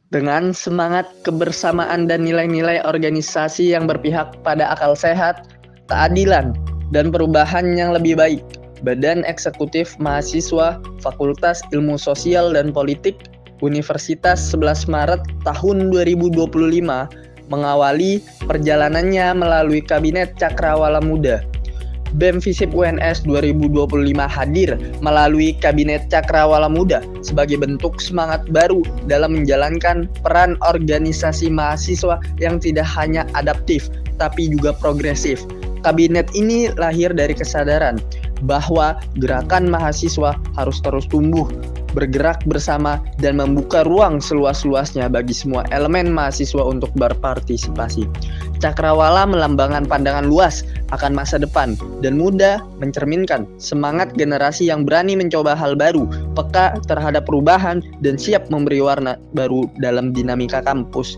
Dengan semangat kebersamaan dan nilai-nilai organisasi yang berpihak pada akal sehat, keadilan, dan perubahan yang lebih baik, Badan Eksekutif Mahasiswa Fakultas Ilmu Sosial dan Politik Universitas 11 Maret tahun 2025 mengawali perjalanannya melalui Kabinet Cakrawala Muda. BEM FISIP UNS 2025 hadir melalui Kabinet Cakrawala Muda sebagai bentuk semangat baru dalam menjalankan peran organisasi mahasiswa yang tidak hanya adaptif, tapi juga progresif. Kabinet ini lahir dari kesadaran bahwa gerakan mahasiswa harus terus tumbuh, bergerak bersama, dan membuka ruang seluas-luasnya bagi semua elemen mahasiswa untuk berpartisipasi. Cakrawala melambangkan pandangan luas akan masa depan dan muda mencerminkan semangat generasi yang berani mencoba hal baru, peka terhadap perubahan, dan siap memberi warna baru dalam dinamika kampus.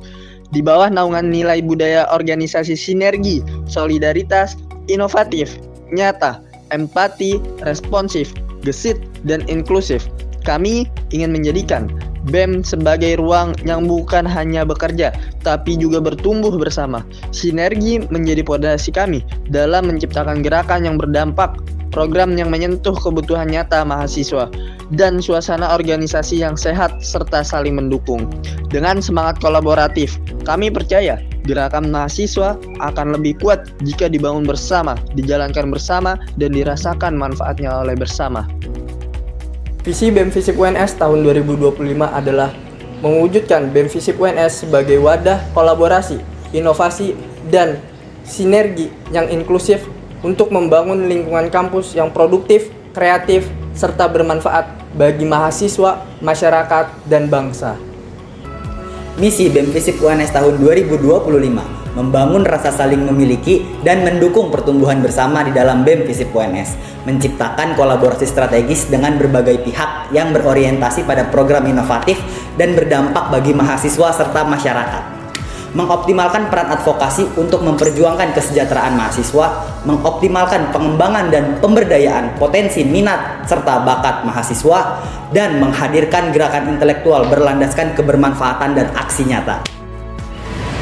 Di bawah naungan nilai budaya organisasi sinergi, solidaritas, inovatif, nyata, empati, responsif, gesit, dan inklusif, kami ingin menjadikan BEM sebagai ruang yang bukan hanya bekerja, tapi juga bertumbuh bersama. Sinergi menjadi fondasi kami dalam menciptakan gerakan yang berdampak, program yang menyentuh kebutuhan nyata mahasiswa, dan suasana organisasi yang sehat serta saling mendukung. Dengan semangat kolaboratif, kami percaya gerakan mahasiswa akan lebih kuat jika dibangun bersama, dijalankan bersama, dan dirasakan manfaatnya oleh bersama. Visi BEM FISIP UNS tahun 2025 adalah mewujudkan BEM FISIP UNS sebagai wadah kolaborasi, inovasi, dan sinergi yang inklusif untuk membangun lingkungan kampus yang produktif, kreatif, serta bermanfaat bagi mahasiswa, masyarakat, dan bangsa. Misi BEM FISIP UNS tahun 2025 membangun rasa saling memiliki dan mendukung pertumbuhan bersama di dalam BEM FISIP UNS, menciptakan kolaborasi strategis dengan berbagai pihak yang berorientasi pada program inovatif dan berdampak bagi mahasiswa serta masyarakat, mengoptimalkan peran advokasi untuk memperjuangkan kesejahteraan mahasiswa, mengoptimalkan pengembangan dan pemberdayaan potensi minat serta bakat mahasiswa, dan menghadirkan gerakan intelektual berlandaskan kebermanfaatan dan aksi nyata.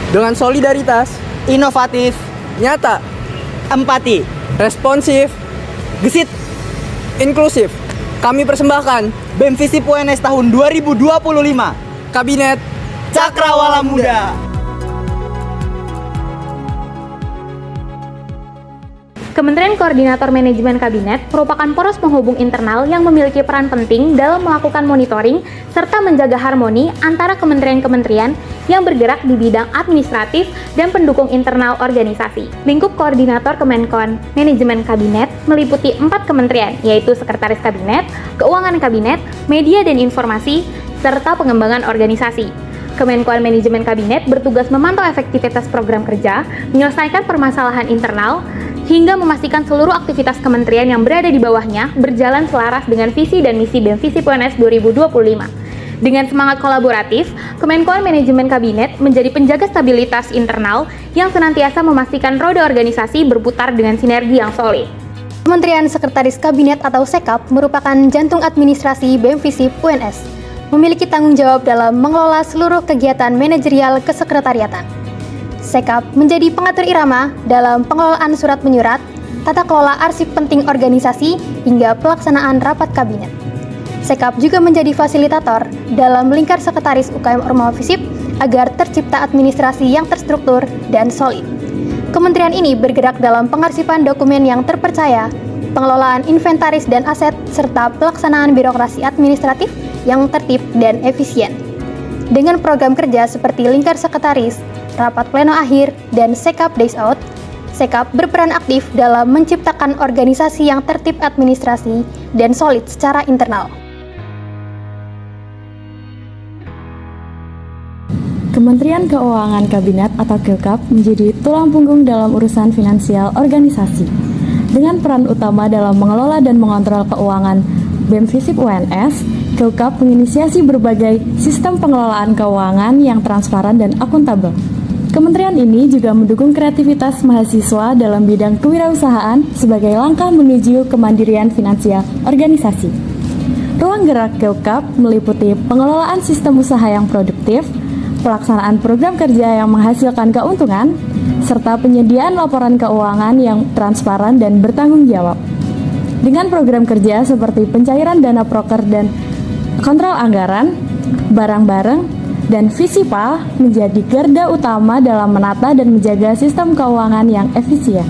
Dengan solidaritas, Inovatif, nyata, empati, responsif, gesit, inklusif, kami persembahkan BEM FISIP UNS tahun 2025, Kabinet Cakrawala Muda. Kementerian Koordinator Manajemen Kabinet merupakan poros penghubung internal yang memiliki peran penting dalam melakukan monitoring serta menjaga harmoni antara kementerian-kementerian yang bergerak di bidang administratif dan pendukung internal organisasi. Lingkup Koordinator Kemenkon Manajemen Kabinet meliputi 4 kementerian, yaitu Sekretaris Kabinet, Keuangan Kabinet, Media dan Informasi, serta Pengembangan Organisasi. Kemenkon Manajemen Kabinet bertugas memantau efektivitas program kerja, menyelesaikan permasalahan internal, hingga memastikan seluruh aktivitas kementerian yang berada di bawahnya berjalan selaras dengan visi dan misi BEM FISIP UNS 2025. Dengan semangat kolaboratif, Kemenkon Manajemen Kabinet menjadi penjaga stabilitas internal yang senantiasa memastikan roda organisasi berputar dengan sinergi yang solid. Kementerian Sekretaris Kabinet atau SEKAP merupakan jantung administrasi BEM FISIP UNS, memiliki tanggung jawab dalam mengelola seluruh kegiatan manajerial kesekretariatan. SEKAP menjadi pengatur irama dalam pengelolaan surat menyurat, tata kelola arsip penting organisasi, hingga pelaksanaan rapat kabinet. SEKAP juga menjadi fasilitator dalam lingkar sekretaris UKM Ormawa FISIP agar tercipta administrasi yang terstruktur dan solid. Kementerian ini bergerak dalam pengarsipan dokumen yang terpercaya, pengelolaan inventaris dan aset, serta pelaksanaan birokrasi administratif yang tertib dan efisien. Dengan program kerja seperti lingkar sekretaris, rapat pleno akhir, dan SEKAP Days Out, SEKAP berperan aktif dalam menciptakan organisasi yang tertib administrasi dan solid secara internal. Kementerian Keuangan Kabinet atau KEUKAP menjadi tulang punggung dalam urusan finansial organisasi. Dengan peran utama dalam mengelola dan mengontrol keuangan BEM FISIP UNS, KEUKAP menginisiasi berbagai sistem pengelolaan keuangan yang transparan dan akuntabel. Kementerian ini juga mendukung kreativitas mahasiswa dalam bidang kewirausahaan sebagai langkah menuju kemandirian finansial organisasi. Ruang gerak KEUKAP meliputi pengelolaan sistem usaha yang produktif, pelaksanaan program kerja yang menghasilkan keuntungan, serta penyediaan laporan keuangan yang transparan dan bertanggung jawab. Dengan program kerja seperti pencairan dana proker dan kontrol anggaran, barang-barang, dan Visipal menjadi garda utama dalam menata dan menjaga sistem keuangan yang efisien.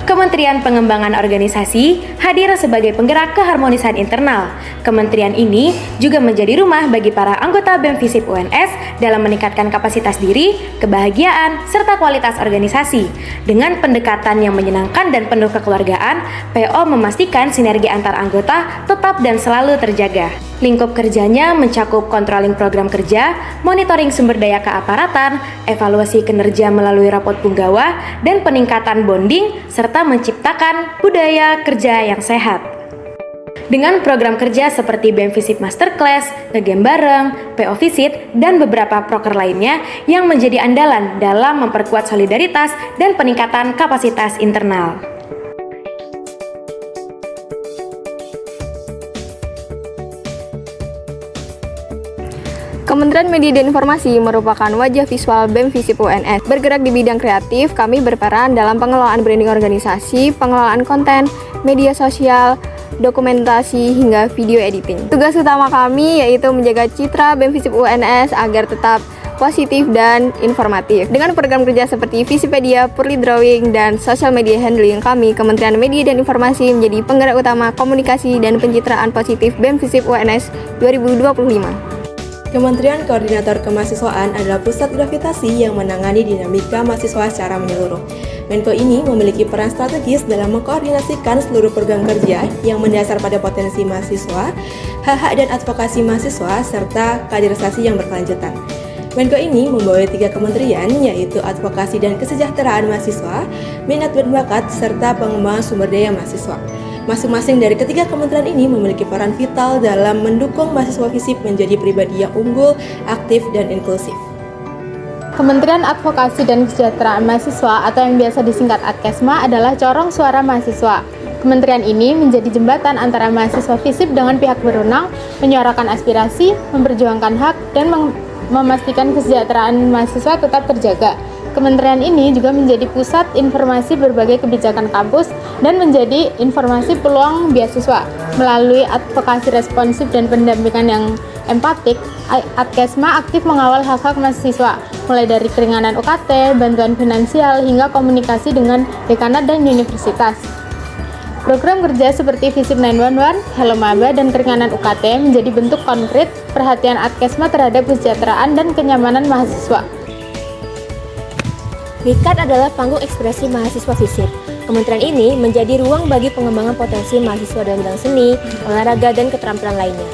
Kementerian Pengembangan Organisasi hadir sebagai penggerak keharmonisan internal. Kementerian ini juga menjadi rumah bagi para anggota BEM FISIP UNS dalam meningkatkan kapasitas diri, kebahagiaan, serta kualitas organisasi. Dengan pendekatan yang menyenangkan dan penuh kekeluargaan, PO memastikan sinergi antar anggota tetap dan selalu terjaga. Lingkup kerjanya mencakup controlling program kerja, monitoring sumber daya keaparatan, evaluasi kinerja melalui rapot punggawa, dan peningkatan bonding, serta menciptakan budaya kerja yang sehat. Dengan program kerja seperti BEM FISIP Masterclass, ngegame bareng, PO Visit, dan beberapa proker lainnya yang menjadi andalan dalam memperkuat solidaritas dan peningkatan kapasitas internal. Kementerian Media dan Informasi merupakan wajah visual BEM FISIP UNS. Bergerak di bidang kreatif, kami berperan dalam pengelolaan branding organisasi, pengelolaan konten, media sosial, dokumentasi, hingga video editing. Tugas utama kami yaitu menjaga citra BEM FISIP UNS agar tetap positif dan informatif. Dengan program kerja seperti Visipedia, Purli Drawing, dan Social Media Handling, kami, Kementerian Media dan Informasi, menjadi penggerak utama komunikasi dan pencitraan positif BEM FISIP UNS 2025. Kementerian Koordinator Kemahasiswaan adalah pusat gravitasi yang menangani dinamika mahasiswa secara menyeluruh. Menko ini memiliki peran strategis dalam mengkoordinasikan seluruh program kerja yang mendasar pada potensi mahasiswa, hak-hak dan advokasi mahasiswa, serta kaderisasi yang berkelanjutan. Menko ini membawahi 3 kementerian, yaitu advokasi dan kesejahteraan mahasiswa, minat dan bakat, serta pengembangan sumber daya mahasiswa. Masing-masing dari ketiga kementerian ini memiliki peran vital dalam mendukung mahasiswa FISIP menjadi pribadi yang unggul, aktif, dan inklusif. Kementerian Advokasi dan Kesejahteraan Mahasiswa atau yang biasa disingkat ADKESMA adalah corong suara mahasiswa. Kementerian ini menjadi jembatan antara mahasiswa FISIP dengan pihak berwenang, menyuarakan aspirasi, memperjuangkan hak, dan memastikan kesejahteraan mahasiswa tetap terjaga. Kementerian ini juga menjadi pusat informasi berbagai kebijakan kampus dan menjadi informasi peluang beasiswa. Melalui advokasi responsif dan pendampingan yang empatik, ADKESMA aktif mengawal hak-hak mahasiswa, mulai dari keringanan UKT, bantuan finansial, hingga komunikasi dengan dekanat dan universitas. Program kerja seperti Visip 911, Hello Maba, dan keringanan UKT menjadi bentuk konkret perhatian ADKESMA terhadap kesejahteraan dan kenyamanan mahasiswa. WIKAD adalah panggung ekspresi mahasiswa FISIP. Kementerian ini menjadi ruang bagi pengembangan potensi mahasiswa dalam bidang seni, olahraga, dan keterampilan lainnya.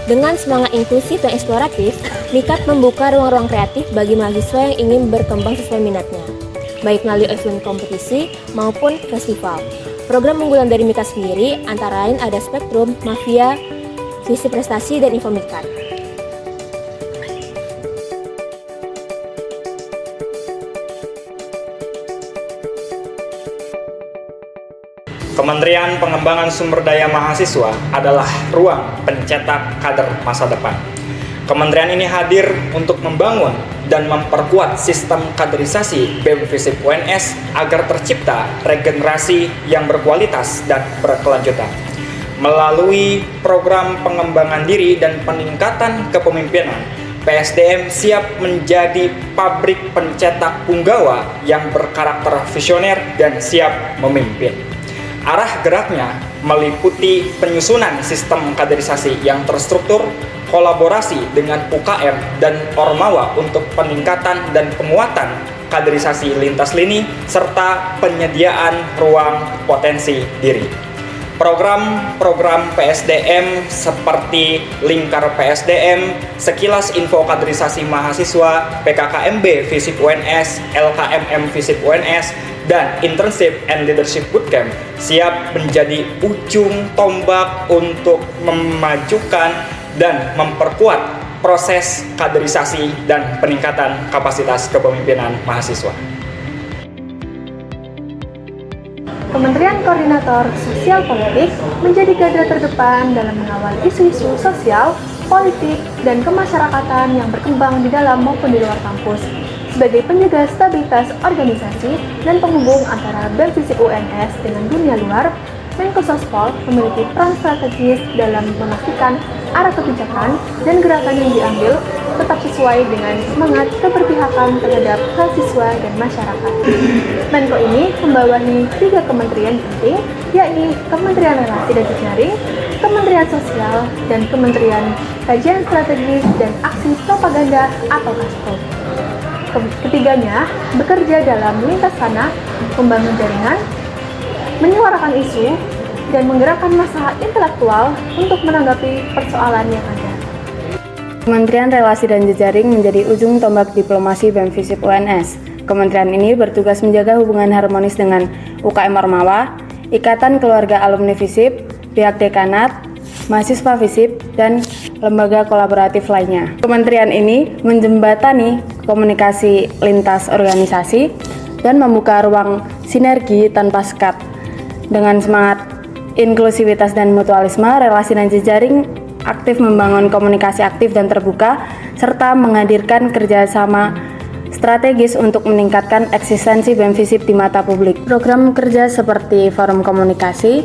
Dengan semangat inklusif dan eksploratif, WIKAD membuka ruang-ruang kreatif bagi mahasiswa yang ingin berkembang sesuai minatnya, baik melalui event kompetisi maupun festival. Program unggulan dari WIKAD sendiri antara lain ada Spektrum, Mafia, Visi Prestasi, dan Info WIKAD. Kementerian Pengembangan Sumber Daya Mahasiswa adalah ruang pencetak kader masa depan. Kementerian ini hadir untuk membangun dan memperkuat sistem kaderisasi BEM FISIP UNS agar tercipta regenerasi yang berkualitas dan berkelanjutan. Melalui program pengembangan diri dan peningkatan kepemimpinan, PSDM siap menjadi pabrik pencetak punggawa yang berkarakter visioner dan siap memimpin. Arah geraknya meliputi penyusunan sistem kaderisasi yang terstruktur, kolaborasi dengan UKM dan Ormawa untuk peningkatan dan penguatan kaderisasi lintas lini, serta penyediaan ruang potensi diri. Program-program PSDM seperti Lingkar PSDM, Sekilas Info Kaderisasi Mahasiswa, PKKMB FISIP UNS, LKMM FISIP UNS, dan Internship and Leadership Bootcamp siap menjadi ujung tombak untuk memajukan dan memperkuat proses kaderisasi dan peningkatan kapasitas kepemimpinan mahasiswa. Kementerian Koordinator Sosial Politik menjadi garda terdepan dalam mengawal isu-isu sosial, politik, dan kemasyarakatan yang berkembang di dalam maupun di luar kampus. Sebagai penjaga stabilitas organisasi dan penghubung antara BEM-FISIP UNS dengan dunia luar, Menkosospol memiliki peran strategis dalam memastikan arah kebijakan dan gerakan yang diambil tetap sesuai dengan semangat keberpihakan terhadap mahasiswa dan masyarakat. Menko ini membawahi 3 kementerian penting, yakni Kementerian Relasi dan Jejaring, Kementerian Sosial, dan Kementerian Kajian Strategis dan Aksi Propaganda atau KASPRO. Ketiganya bekerja dalam lintas sana, membangun jaringan, menyuarakan isu, dan menggerakkan massa intelektual untuk menanggapi persoalan yang ada. Kementerian Relasi dan Jejaring menjadi ujung tombak diplomasi BEM-FISIP UNS. Kementerian ini bertugas menjaga hubungan harmonis dengan UKM Ormawa, Ikatan Keluarga Alumni FISIP, pihak dekanat, mahasiswa FISIP, dan lembaga kolaboratif lainnya. Kementerian ini menjembatani komunikasi lintas organisasi dan membuka ruang sinergi tanpa sekat. Dengan semangat inklusivitas dan mutualisme, Relasi dan Jejaring aktif membangun komunikasi aktif dan terbuka, serta menghadirkan kerjasama strategis untuk meningkatkan eksistensi BEM-FISIP di mata publik. Program kerja seperti forum komunikasi,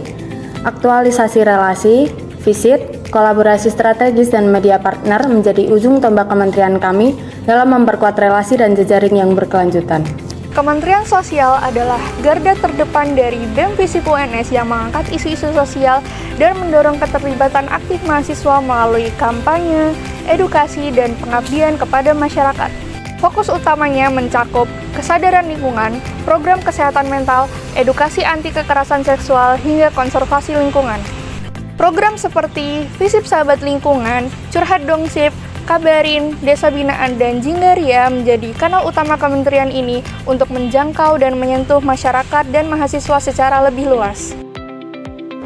aktualisasi relasi, visit, kolaborasi strategis, dan media partner menjadi ujung tombak kementerian kami dalam memperkuat relasi dan jejaring yang berkelanjutan. Kementerian Sosial adalah garda terdepan dari BEM-FISIP UNS yang mengangkat isu-isu sosial dan mendorong keterlibatan aktif mahasiswa melalui kampanye, edukasi, dan pengabdian kepada masyarakat. Fokus utamanya mencakup kesadaran lingkungan, program kesehatan mental, edukasi anti kekerasan seksual, hingga konservasi lingkungan. Program seperti FISIP Sahabat Lingkungan, Curhat Dong Sip, Kabarin, Desa Binaan, dan Jinggaria menjadi kanal utama kementerian ini untuk menjangkau dan menyentuh masyarakat dan mahasiswa secara lebih luas.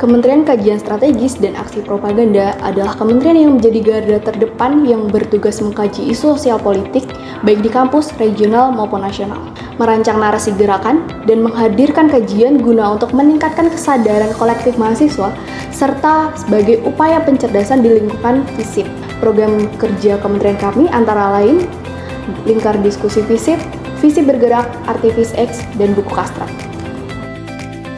Kementerian Kajian Strategis dan Aksi Propaganda adalah kementerian yang menjadi garda terdepan yang bertugas mengkaji isu sosial politik baik di kampus, regional maupun nasional, merancang narasi gerakan, dan menghadirkan kajian guna untuk meningkatkan kesadaran kolektif mahasiswa, serta sebagai upaya pencerdasan di lingkungan FISIP. Program kerja kementerian kami antara lain Lingkar Diskusi FISIP, FISIP Bergerak, Artivis X, dan Buku Kastra.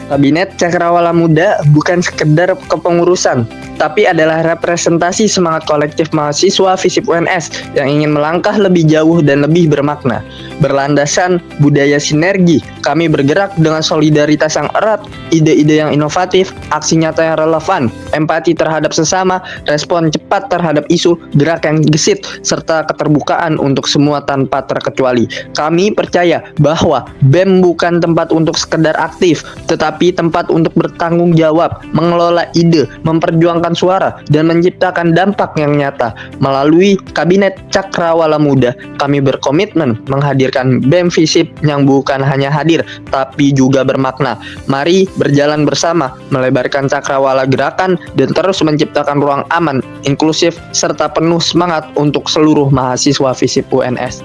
Kabinet Cakrawala Muda bukan sekedar kepengurusan, tapi adalah representasi semangat kolektif mahasiswa FISIP UNS yang ingin melangkah lebih jauh dan lebih bermakna. Berlandasan budaya sinergi, kami bergerak dengan solidaritas yang erat, ide-ide yang inovatif, aksi nyata yang relevan, empati terhadap sesama, respon cepat terhadap isu, gerak yang gesit, serta keterbukaan untuk semua tanpa terkecuali. Kami percaya bahwa BEM bukan tempat untuk sekedar aktif, tetapi tempat untuk bertanggung jawab, mengelola ide, memperjuangkan suara, dan menciptakan dampak yang nyata. Melalui Kabinet Cakrawala Muda, kami berkomitmen menghadirkan BEM-FISIP yang bukan hanya hadir, tapi juga bermakna. Mari berjalan bersama, melebarkan cakrawala gerakan, dan terus menciptakan ruang aman, inklusif, serta penuh semangat untuk seluruh mahasiswa FISIP UNS.